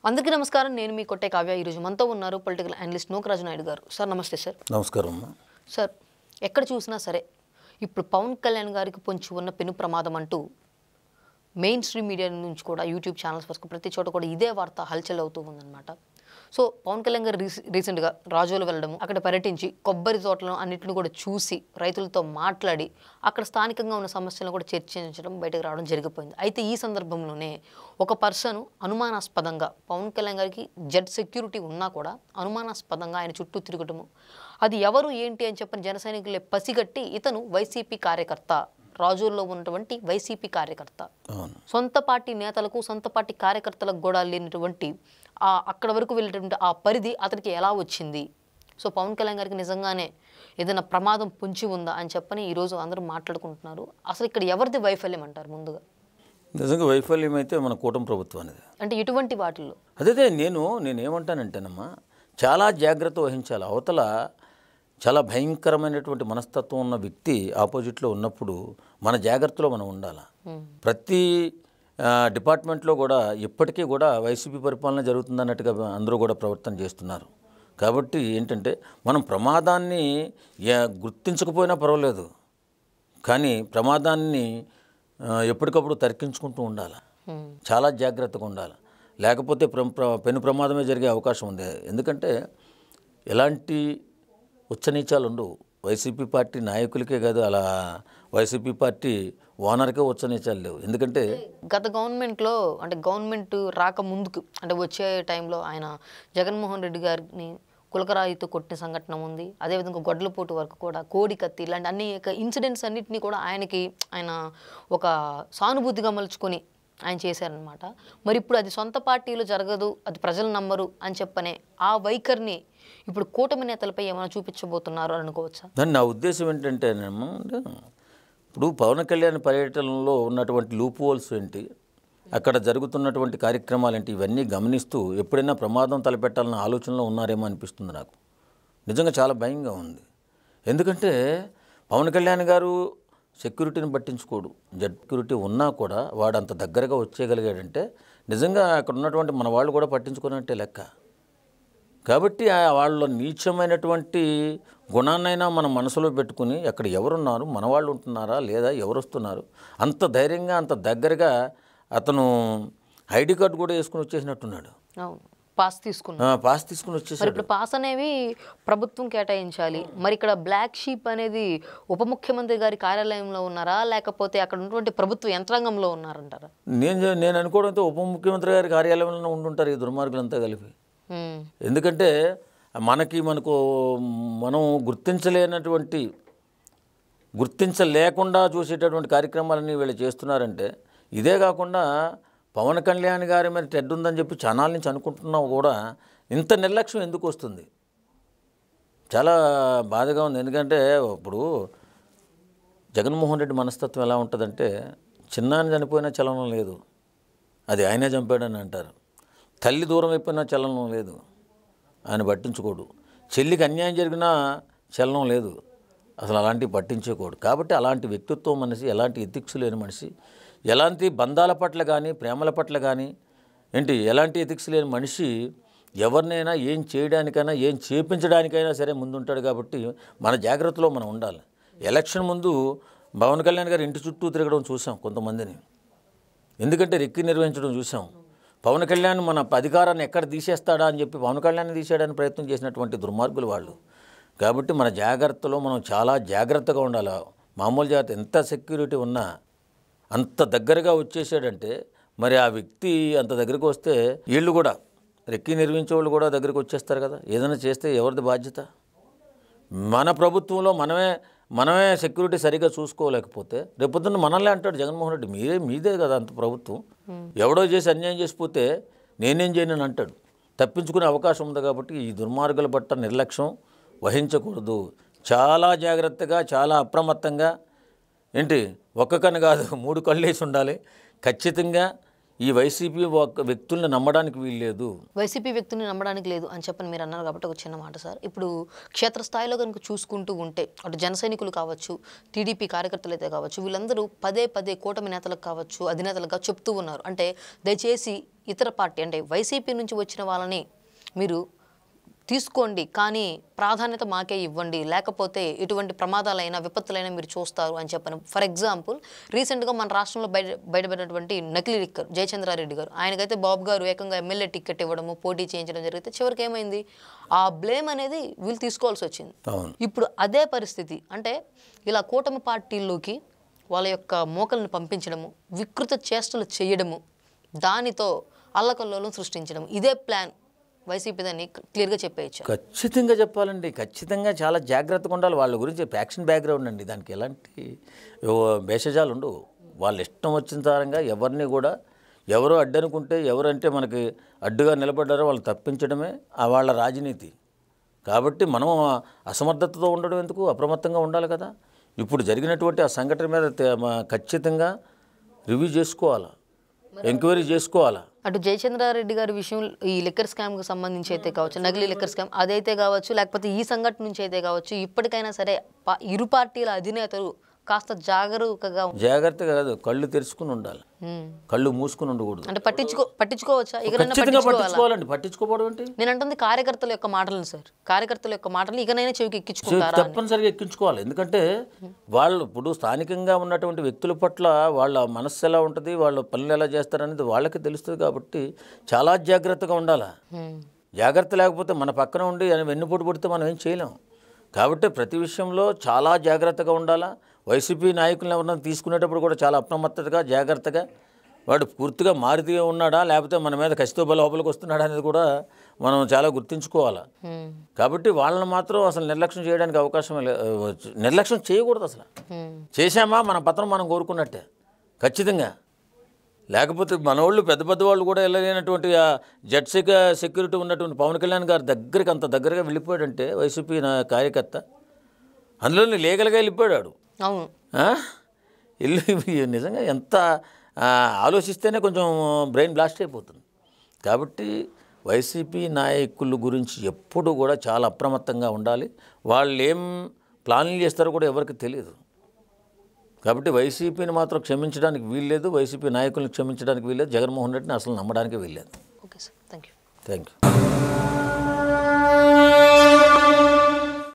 అందరికీ నమస్కారం. నేను మీ కొట్టే కావ్య. ఈరోజు మనతో ఉన్నారు పొలిటికల్ అనలిస్ట్ నూకరాజు నాయుడు గారు. సార్ నమస్తే సార్. నమస్కారం. సార్, ఎక్కడ చూసినా సరే ఇప్పుడు పవన్ కళ్యాణ్ గారికి పొంచి ఉన్న పెను ప్రమాదం అంటూ మెయిన్ స్ట్రీమ్ మీడియా నుంచి కూడా యూట్యూబ్ ఛానల్స్ వరకు ప్రతి చోట కూడా ఇదే వార్త హల్చల్ అవుతూ ఉందన్నమాట. సో పవన్ కళ్యాణ్ గారు రీసెంట్గా రాజోలు వెళ్ళడము, అక్కడ పర్యటించి కొబ్బరి తోటలను అన్నింటిని కూడా చూసి రైతులతో మాట్లాడి అక్కడ స్థానికంగా ఉన్న సమస్యలను కూడా చర్చించడం బయటకు రావడం జరిగిపోయింది. అయితే ఈ సందర్భంలోనే ఒక పర్సన్ అనుమానాస్పదంగా పవన్ కళ్యాణ్ గారికి జెడ్ సెక్యూరిటీ ఉన్నా కూడా అనుమానాస్పదంగా ఆయన చుట్టూ తిరగటము, అది ఎవరు ఏంటి అని చెప్పని జన సైనికులే పసిగట్టి ఇతను వైసీపీ కార్యకర్త, రాజుల్లో ఉన్నటువంటి వైసీపీ కార్యకర్త, సొంత పార్టీ నేతలకు సొంత పార్టీ కార్యకర్తలకు కూడా లేనటువంటి అక్కడ వరకు వెళ్ళేటువంటి ఆ పరిధి అతనికి ఎలా వచ్చింది? సో పవన్ కళ్యాణ్ గారికి నిజంగానే ఏదైనా ప్రమాదం పొంచి ఉందా అని చెప్పని ఈరోజు అందరూ మాట్లాడుకుంటున్నారు. అసలు ఇక్కడ ఎవరిది వైఫల్యం అంటారు? ముందుగా నిజంగా వైఫల్యం అయితే మన కూటమి ప్రభుత్వానిది. అంటే ఎటువంటి వాటిల్లో? అదే నేనేమంటానంటేనమ్మా, చాలా జాగ్రత్త వహించాలి. అవతల చాలా భయంకరమైనటువంటి మనస్తత్వం ఉన్న వ్యక్తి ఆపోజిట్లో ఉన్నప్పుడు మన జాగ్రత్తలో మనం ఉండాలి. ప్రతి డిపార్ట్మెంట్లో కూడా ఇప్పటికీ కూడా వైసీపీ పరిపాలన జరుగుతుందన్నట్టుగా అందరూ కూడా ప్రవర్తన చేస్తున్నారు. కాబట్టి ఏంటంటే మనం ప్రమాదాన్ని గుర్తించకపోయినా పర్వాలేదు, కానీ ప్రమాదాన్ని ఎప్పటికప్పుడు తర్కించుకుంటూ ఉండాలి. చాలా జాగ్రత్తగా ఉండాలి. లేకపోతే పెను ప్రమాదమే జరిగే అవకాశం ఉంది. ఎందుకంటే ఎలాంటి ఉచ్చనీచాలు ఉండవు. వైసీపీ పార్టీ నాయకులకే కాదు, అలా వైసీపీ పార్టీ ఓనర్కే ఉచ్చనీచాలు లేవు. ఎందుకంటే గత గవర్నమెంట్లో, అంటే గవర్నమెంట్ రాక ముందుకు, అంటే వచ్చే టైంలో ఆయన జగన్మోహన్ రెడ్డి గారిని కులకరాయితో కొట్టిన సంఘటన ఉంది. అదేవిధంగా గొడ్లపోటు వరకు కూడా కోడి కత్తి ఇలాంటి అన్ని ఇన్సిడెంట్స్ అన్నింటినీ కూడా ఆయన ఒక సానుభూతిగా మలుచుకొని ఆయన చేశారనమాట. మరి ఇప్పుడు అది సొంత పార్టీలో జరగదు, అది ప్రజలు నమ్మరు అని చెప్పనే ఆ వైఖరిని ఇప్పుడు కూటమి నేతలపై ఏమైనా చూపించబోతున్నారు అని అనుకోవచ్చా? నా ఉద్దేశం ఏంటంటే, ఇప్పుడు పవన్ కళ్యాణ్ పర్యటనలో ఉన్నటువంటి లూప్ హోల్స్ ఏంటి, అక్కడ జరుగుతున్నటువంటి కార్యక్రమాలు ఏంటి, ఇవన్నీ గమనిస్తూ ఎప్పుడైనా ప్రమాదం తలపెట్టాలన్న ఆలోచనలో ఉన్నారేమో అనిపిస్తుంది నాకు. నిజంగా చాలా భయంగా ఉంది. ఎందుకంటే పవన్ కళ్యాణ్ గారు సెక్యూరిటీని పట్టించుకోడు. జెడ్ సెక్యూరిటీ ఉన్నా కూడా వాడు అంత దగ్గరగా వచ్చేయగలిగాడంటే నిజంగా అక్కడ ఉన్నటువంటి మన వాళ్ళు కూడా పట్టించుకున్నట్టే లెక్క. కాబట్టి వాళ్ళ నీచమైనటువంటి గుణాన్నైనా మనం మనసులో పెట్టుకుని ఎక్కడ ఎవరున్నారు, మన వాళ్ళు ఉంటున్నారా లేదా, ఎవరు వస్తున్నారు, అంత ధైర్యంగా అంత దగ్గరగా అతను ఐడి కార్డు కూడా వేసుకుని వచ్చేసినట్టున్నాడు. పాస్ తీసుకుని వచ్చేసి ఇప్పుడు పాస్ అనేవి ప్రభుత్వం కేటాయించాలి. మరి ఇక్కడ బ్లాక్ షీప్ అనేది ఉప ముఖ్యమంత్రి గారి కార్యాలయంలో ఉన్నారా, లేకపోతే అక్కడ ఉన్నటువంటి ప్రభుత్వ యంత్రాంగంలో ఉన్నారంటారా? నేను అనుకోవడంతో ఉప ముఖ్యమంత్రి గారి కార్యాలయంలో ఉండుంటారు ఈ దుర్మార్గులంతా కలిపి. ఎందుకంటే మనం గుర్తించలేకుండా చూసేటటువంటి కార్యక్రమాలన్నీ వీళ్ళు చేస్తున్నారంటే, ఇదే కాకుండా పవన్ కళ్యాణ్ గారి మీద టెడ్ ఉందని చెప్పి ఛానల్ నుంచి అనుకుంటున్నా కూడా ఇంత నిర్లక్ష్యం ఎందుకు వస్తుంది? చాలా బాధగా ఉంది. ఎందుకంటే ఇప్పుడు జగన్మోహన్ రెడ్డి మనస్తత్వం ఎలా ఉంటుందంటే, చిన్నాన్ని చనిపోయినా చలనం లేదు, అది ఆయనే చంపాడని అంటారు. తల్లి దూరం అయిపోయినా చలనం లేదు, ఆయన పట్టించుకోడు. చెల్లికి అన్యాయం జరిగినా చలనం లేదు, అసలు అలాంటివి పట్టించుకోడు. కాబట్టి అలాంటి వ్యక్తిత్వం మనిషి, ఎలాంటి ఎథిక్స్ లేని మనిషి, ఎలాంటి బంధాల పట్ల కానీ ప్రేమల పట్ల కానీ ఎలాంటి ఎథిక్స్ లేని మనిషి ఎవరినైనా ఏం చేయడానికైనా ఏం చేపించడానికైనా సరే ముందుంటాడు. కాబట్టి మన జాగ్రత్తలో మనం ఉండాలి. ఎలక్షన్ ముందు పవన్ కళ్యాణ్ గారు ఇంటి చుట్టూ తిరగడం చూసాం కొంతమందిని, ఎందుకంటే రెక్కి నిర్వహించడం చూసాం. పవన్ కళ్యాణ్ మన అధికారాన్ని ఎక్కడ తీసేస్తాడా అని చెప్పి పవన్ కళ్యాణ్ తీసేయడానికి ప్రయత్నం చేసినటువంటి దుర్మార్గులు వాళ్ళు. కాబట్టి మన జాగ్రత్తలో మనం చాలా జాగ్రత్తగా ఉండాలి. మామూలు జాగ్రత్త, ఎంత సెక్యూరిటీ ఉన్నా అంత దగ్గరగా వచ్చేసాడంటే మరి ఆ వ్యక్తి అంత దగ్గరికి వస్తే వీళ్ళు కూడా రెక్కి నిర్వహించే వాళ్ళు కూడా దగ్గరికి వచ్చేస్తారు కదా. ఏదైనా చేస్తే ఎవరిది బాధ్యత? మన ప్రభుత్వంలో మనమే సెక్యూరిటీ సరిగ్గా చూసుకోలేకపోతే రేపొద్దున్న మనల్ని అంటాడు జగన్మోహన్ రెడ్డి, మీదే కదా అంత ప్రభుత్వం, ఎవడో చేసి అన్యాయం చేసిపోతే నేనేం చేయనని అంటాడు. తప్పించుకునే అవకాశం ఉంది. కాబట్టి ఈ దుర్మార్గుల పట్ల నిర్లక్ష్యం వహించకూడదు. చాలా జాగ్రత్తగా, చాలా అప్రమత్తంగా, ఒక్క కన్ను కాదు 3 కళ్ళు వేసి ఉండాలి. ఖచ్చితంగా ఈ వైసీపీ వ్యక్తుల్ని నమ్మడానికి వీల్లేదు. వైసీపీ వ్యక్తుల్ని నమ్మడానికి లేదు అని చెప్పని మీరు అన్నారు కాబట్టి ఒక చిన్న మాట సార్. ఇప్పుడు క్షేత్రస్థాయిలో కనుక చూసుకుంటూ ఉంటే అటు జన సైనికులు కావచ్చు, టీడీపీ కార్యకర్తలు అయితే కావచ్చు, వీళ్ళందరూ పదే కూటమి నేతలకు కావచ్చు, అధినేతలుగా చెప్తూ ఉన్నారు. అంటే దయచేసి ఇతర పార్టీ అంటే వైసీపీ నుంచి వచ్చిన వాళ్ళని మీరు తీసుకోండి, కానీ ప్రాధాన్యత మాకే ఇవ్వండి, లేకపోతే ఎటువంటి ప్రమాదాలైనా విపత్తులైనా మీరు చూస్తారు అని చెప్పాను. ఫర్ ఎగ్జాంపుల్ రీసెంట్గా మన రాష్ట్రంలో బయటపడినటువంటి నకిలీ లిక్కర్ జయచంద్రారెడ్డి గారు, ఆయనకైతే బాబు గారు ఏకంగా ఎమ్మెల్యే టికెట్ ఇవ్వడము, పోటీ చేయించడం జరిగితే చివరికి ఏమైంది, ఆ బ్లేమ్ అనేది వీళ్ళు తీసుకోవాల్సి వచ్చింది. ఇప్పుడు అదే పరిస్థితి, అంటే ఇలా కూటమి పార్టీల్లోకి వాళ్ళ యొక్క మోకలను పంపించడము, వికృత చేష్టలు చేయడము, దానితో అల్లకల్లోలం సృష్టించడం, ఇదే ప్లాన్ వైసీపీ దాన్ని క్లియర్గా చెప్పేయచ్చు. ఖచ్చితంగా చెప్పాలండి, ఖచ్చితంగా చాలా జాగ్రత్తగా ఉండాలి. వాళ్ళ గురించి ఫ్యాక్షన్ బ్యాక్గ్రౌండ్ అండి, దానికి ఎలాంటి భేషజాలు ఉండవు. వాళ్ళ ఇష్టం వచ్చిన తరంగా ఎవరిని కూడా ఎవరో అడ్డనుకుంటే, ఎవరంటే మనకి అడ్డుగా నిలబడ్డారో వాళ్ళు తప్పించడమే వాళ్ళ రాజనీతి. కాబట్టి మనం అసమర్థతతో ఉండడం ఎందుకు, అప్రమత్తంగా ఉండాలి కదా. ఇప్పుడు జరిగినటువంటి ఆ సంఘటన మీద ఖచ్చితంగా రివ్యూ చేసుకోవాలా, ఎంక్వైరీ చేసుకోవాలా. అటు జయచంద్రారెడ్డి గారి విషయం, ఈ లిక్కర్ స్కామ్కి సంబంధించి అయితే కావచ్చు, నకిలీ లిక్కర్ స్కామ్ అదైతే కావచ్చు, లేకపోతే ఈ సంఘటన నుంచి అయితే కావచ్చు, ఇప్పటికైనా సరే ఇరు పార్టీల అధినేతలు కాస్త జాగ్రత్తగా కాదు, కళ్ళు తెరుచుకుని ఉండాలి, కళ్ళు మూసుకుని ఉండకూడదు. అంటే పట్టించుకోవచ్చా? పట్టించుకోవాలండి. పట్టించుకోవడం అంటే నేను అంటుంది కార్యకర్తల యొక్క మాటలను సార్, కార్యకర్తల యొక్క మాటలు ఇకనైనా చెవికి ఎక్కించుకుంటారా? తప్పనిసరిగా ఎక్కించుకోవాలి. ఎందుకంటే వాళ్ళు ఇప్పుడు స్థానికంగా ఉన్నటువంటి వ్యక్తుల పట్ల వాళ్ళ మనస్సు ఎలా ఉంటుంది, వాళ్ళ పనులు ఎలా చేస్తారనేది వాళ్ళకి తెలుస్తుంది. కాబట్టి చాలా జాగ్రత్తగా ఉండాలి. జాగ్రత్త లేకపోతే మన పక్కన ఉండి వెన్నుపోటు పడితే మనం ఏం చేయలేం. కాబట్టి ప్రతి విషయంలో చాలా జాగ్రత్తగా ఉండాలా. వైసీపీ నాయకులను ఎవరైనా తీసుకునేటప్పుడు కూడా చాలా అప్రమత్తతగా జాగ్రత్తగా, వాడు పూర్తిగా మారుతూ ఉన్నాడా లేకపోతే మన మీద కసితో లోపలికి వస్తున్నాడా అనేది కూడా మనం చాలా గుర్తుంచుకోవాలి. కాబట్టి వాళ్ళని మాత్రం అసలు నిర్లక్ష్యం చేయడానికి అవకాశం నిర్లక్ష్యం చేయకూడదు. అసలు చేశామా మన పత్రం మనం కోరుకున్నట్టే ఖచ్చితంగా. లేకపోతే మన వాళ్ళు పెద్ద వాళ్ళు కూడా వెళ్ళలేనటువంటి సెక్యూరిటీ ఉన్నటువంటి పవన్ కళ్యాణ్ గారి దగ్గరికి అంత దగ్గరగా వెళ్ళిపోయాడంటే వైసీపీ కార్యకర్త, అందులో లీగల్గా వెళ్ళిపోయాడు. నిజంగా ఎంత ఆలోచిస్తేనే కొంచెం బ్రెయిన్ బ్లాస్ట్ అయిపోతుంది. కాబట్టి వైసీపీ నాయకుల గురించి ఎప్పుడు కూడా చాలా అప్రమత్తంగా ఉండాలి. వాళ్ళు ఏం ప్లాన్లు చేస్తారో కూడా ఎవరికి తెలియదు. కాబట్టి వైసీపీని మాత్రం క్షమించడానికి వీల్లేదు, వైసీపీ నాయకులను క్షమించడానికి వీల్లేదు, జగన్మోహన్ రెడ్డిని అసలు నమ్మడానికి వీల్లేదు. Okay sir, thank you. Thank you.